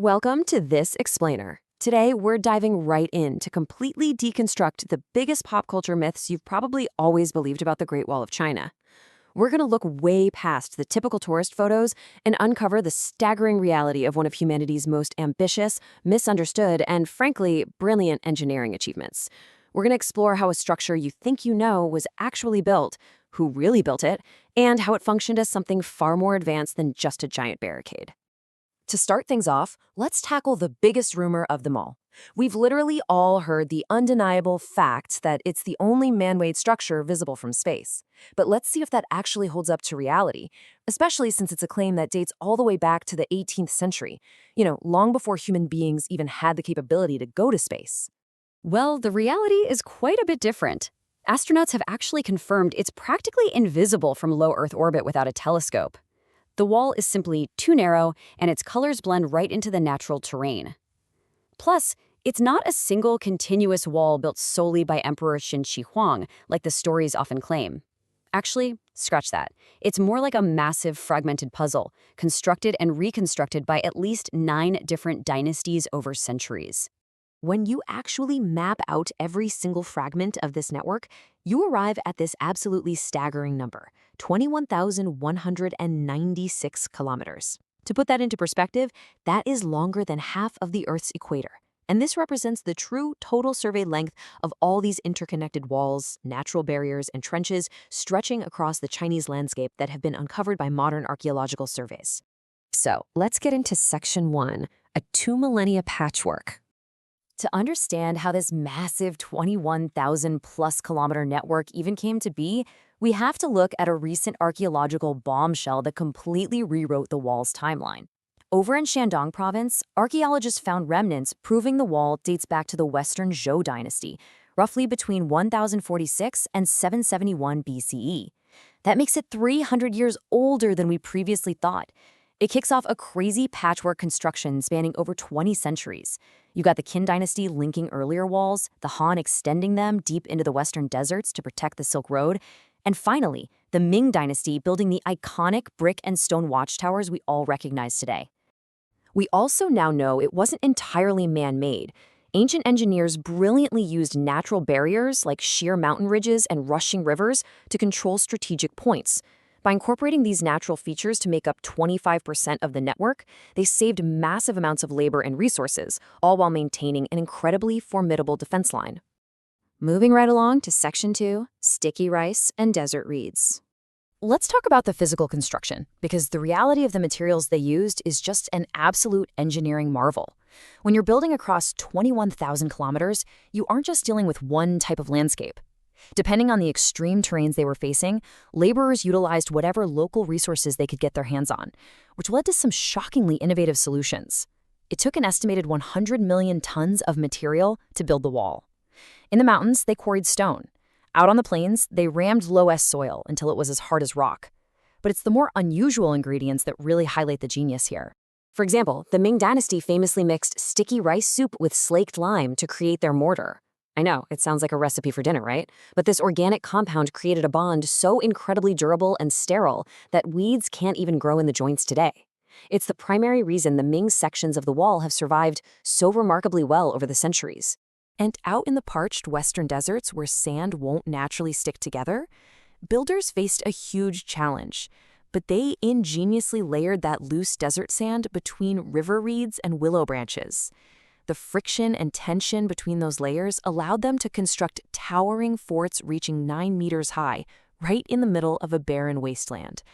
Welcome to This Explainer. Today, we're diving right in to completely deconstruct the biggest pop culture myths you've probably always believed about the Great Wall of China. We're going to look way past the typical tourist photos and uncover the staggering reality of one of humanity's most ambitious, misunderstood, and frankly, brilliant engineering achievements. We're going to explore how a structure you think you know was actually built, who really built it, and how it functioned as something far more advanced than just a giant barricade. To start things off, let's tackle the biggest rumor of them all. We've literally all heard the undeniable fact that it's the only man-made structure visible from space. But let's see if that actually holds up to reality, especially since it's a claim that dates all the way back to the 18th century, long before human beings even had the capability to go to space. Well, the reality is quite a bit different. Astronauts have actually confirmed it's practically invisible from low Earth orbit without a telescope. The wall is simply too narrow, and its colors blend right into the natural terrain. Plus, it's not a single continuous wall built solely by Emperor Qin Shi Huang, like the stories often claim. Actually, scratch that. It's more like a massive fragmented puzzle, constructed and reconstructed by at least 9 different dynasties over centuries. When you actually map out every single fragment of this network, you arrive at this absolutely staggering number, 21,196 kilometers. To put that into perspective, that is longer than half of the Earth's equator. And this represents the true total surveyed length of all these interconnected walls, natural barriers, and trenches stretching across the Chinese landscape that have been uncovered by modern archaeological surveys. So, let's get into Section 1, a 2 millennia patchwork. To understand how this massive 21,000-plus kilometer network even came to be, we have to look at a recent archaeological bombshell that completely rewrote the wall's timeline. Over in Shandong province, archaeologists found remnants proving the wall dates back to the Western Zhou dynasty, roughly between 1046 and 771 BCE. That makes it 300 years older than we previously thought. It kicks off a crazy patchwork construction spanning over 20 centuries. You got the Qin dynasty linking earlier walls, the Han extending them deep into the western deserts to protect the Silk Road, and finally, the Ming dynasty building the iconic brick and stone watchtowers we all recognize today. We also now know it wasn't entirely man-made. Ancient engineers brilliantly used natural barriers like sheer mountain ridges and rushing rivers to control strategic points. By incorporating these natural features to make up 25% of the network, they saved massive amounts of labor and resources, all while maintaining an incredibly formidable defense line. Moving right along to Section 2, sticky rice and desert reeds. Let's talk about the physical construction, because the reality of the materials they used is just an absolute engineering marvel. When you're building across 21,000 kilometers, you aren't just dealing with one type of landscape. Depending on the extreme terrains they were facing, laborers utilized whatever local resources they could get their hands on, which led to some shockingly innovative solutions. It took an estimated 100 million tons of material to build the wall. In the mountains, they quarried stone. Out on the plains, they rammed low-S soil until it was as hard as rock. But it's the more unusual ingredients that really highlight the genius here. For example, the Ming dynasty famously mixed sticky rice soup with slaked lime to create their mortar. I know, it sounds like a recipe for dinner, right? But this organic compound created a bond so incredibly durable and sterile that weeds can't even grow in the joints today. It's the primary reason the Ming sections of the wall have survived so remarkably well over the centuries. And out in the parched western deserts where sand won't naturally stick together, builders faced a huge challenge. But they ingeniously layered that loose desert sand between river reeds and willow branches. The friction and tension between those layers allowed them to construct towering forts reaching 9 meters high, right in the middle of a barren wasteland.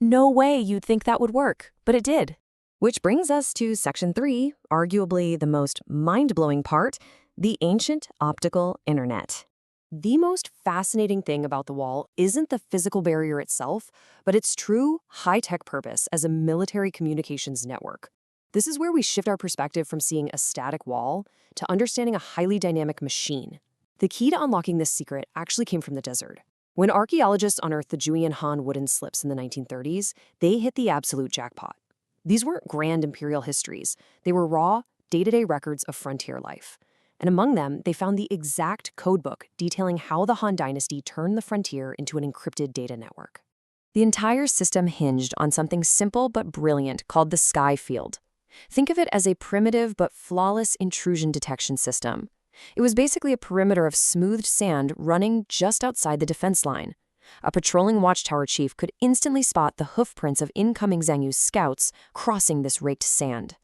No way you'd think that would work, but it did. Which brings us to Section 3, arguably the most mind-blowing part, the ancient optical internet. The most fascinating thing about the wall isn't the physical barrier itself, but its true high-tech purpose as a military communications network. This is where we shift our perspective from seeing a static wall to understanding a highly dynamic machine. The key to unlocking this secret actually came from the desert. When archaeologists unearthed the Julian Han wooden slips in the 1930s, they hit the absolute jackpot. These weren't grand imperial histories. They were raw, day-to-day records of frontier life. And among them, they found the exact codebook detailing how the Han dynasty turned the frontier into an encrypted data network. The entire system hinged on something simple but brilliant called the sky field. Think of it as a primitive but flawless intrusion detection system. It was basically a perimeter of smoothed sand running just outside the defense line. A patrolling watchtower chief could instantly spot the hoofprints of incoming Zhang scouts crossing this raked sand.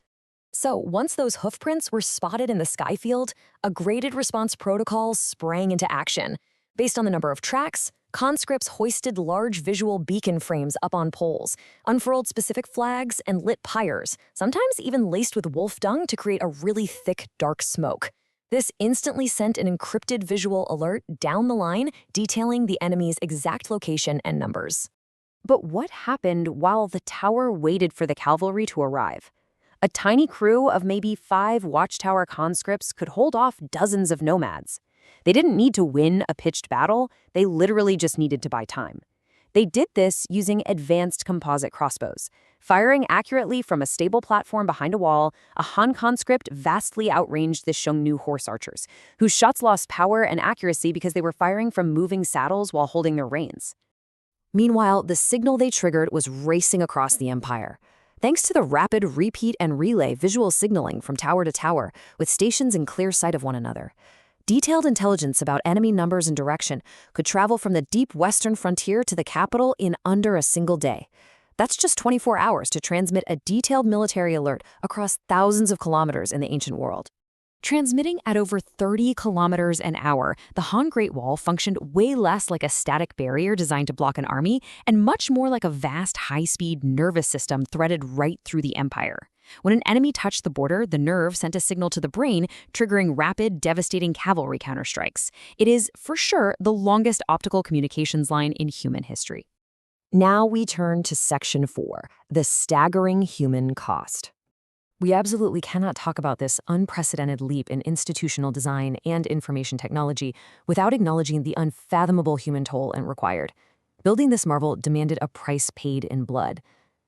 So once those hoofprints were spotted in the skyfield, a graded response protocol sprang into action. Based on the number of tracks, conscripts hoisted large visual beacon frames up on poles, unfurled specific flags, and lit pyres, sometimes even laced with wolf dung to create a really thick, dark smoke. This instantly sent an encrypted visual alert down the line detailing the enemy's exact location and numbers. But what happened while the tower waited for the cavalry to arrive? A tiny crew of maybe 5 watchtower conscripts could hold off dozens of nomads. They didn't need to win a pitched battle, they literally just needed to buy time. They did this using advanced composite crossbows. Firing accurately from a stable platform behind a wall, a Han conscript vastly outranged the Xiongnu horse archers, whose shots lost power and accuracy because they were firing from moving saddles while holding their reins. Meanwhile, the signal they triggered was racing across the empire. Thanks to the rapid repeat and relay visual signaling from tower to tower, with stations in clear sight of one another, detailed intelligence about enemy numbers and direction could travel from the deep western frontier to the capital in under a single day. That's just 24 hours to transmit a detailed military alert across thousands of kilometers in the ancient world. Transmitting at over 30 kilometers an hour, the Han Great Wall functioned way less like a static barrier designed to block an army and much more like a vast, high-speed nervous system threaded right through the empire. When an enemy touched the border, the nerve sent a signal to the brain, triggering rapid, devastating cavalry counterstrikes. It is, for sure, the longest optical communications line in human history. Now we turn to Section 4, the staggering human cost. We absolutely cannot talk about this unprecedented leap in institutional design and information technology without acknowledging the unfathomable human toll it required. Building this marvel demanded a price paid in blood.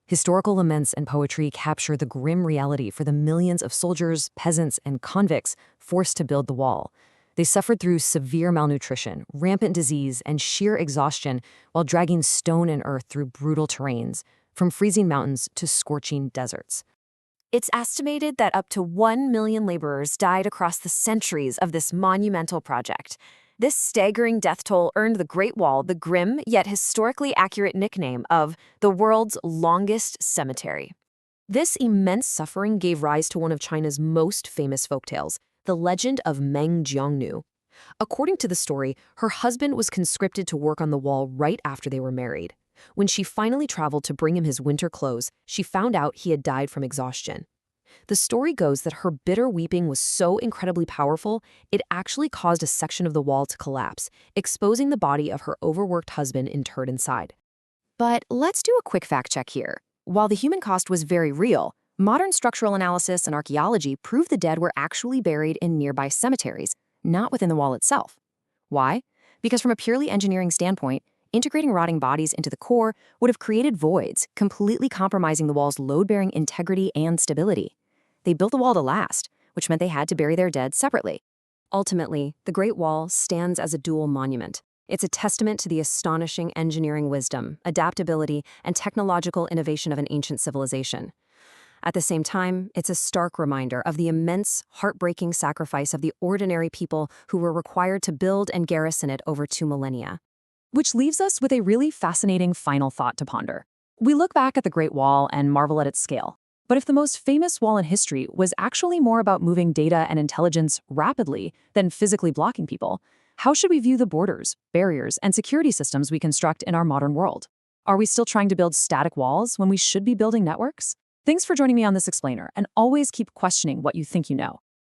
Historical laments and poetry capture the grim reality for the millions of soldiers, peasants, and convicts forced to build the wall. They suffered through severe malnutrition, rampant disease, and sheer exhaustion while dragging stone and earth through brutal terrains, from freezing mountains to scorching deserts. It's estimated that up to 1 million laborers died across the centuries of this monumental project. This staggering death toll earned the Great Wall the grim yet historically accurate nickname of the world's longest cemetery. This immense suffering gave rise to one of China's most famous folktales, the legend of Meng Jiangnu. According to the story, her husband was conscripted to work on the wall right after they were married. When she finally traveled to bring him his winter clothes, she found out he had died from exhaustion. The story goes that her bitter weeping was so incredibly powerful, it actually caused a section of the wall to collapse, exposing the body of her overworked husband interred inside. But let's do a quick fact check here. While the human cost was very real, modern structural analysis and archaeology prove the dead were actually buried in nearby cemeteries, not within the wall itself. Why? Because from a purely engineering standpoint, integrating rotting bodies into the core would have created voids, completely compromising the wall's load-bearing integrity and stability. They built the wall to last, which meant they had to bury their dead separately. Ultimately, the Great Wall stands as a dual monument. It's a testament to the astonishing engineering wisdom, adaptability, and technological innovation of an ancient civilization. At the same time, it's a stark reminder of the immense, heartbreaking sacrifice of the ordinary people who were required to build and garrison it over 2 millennia. Which leaves us with a really fascinating final thought to ponder. We look back at the Great Wall and marvel at its scale. But if the most famous wall in history was actually more about moving data and intelligence rapidly than physically blocking people, how should we view the borders, barriers, and security systems we construct in our modern world? Are we still trying to build static walls when we should be building networks? Thanks for joining me on this explainer, and always keep questioning what you think you know.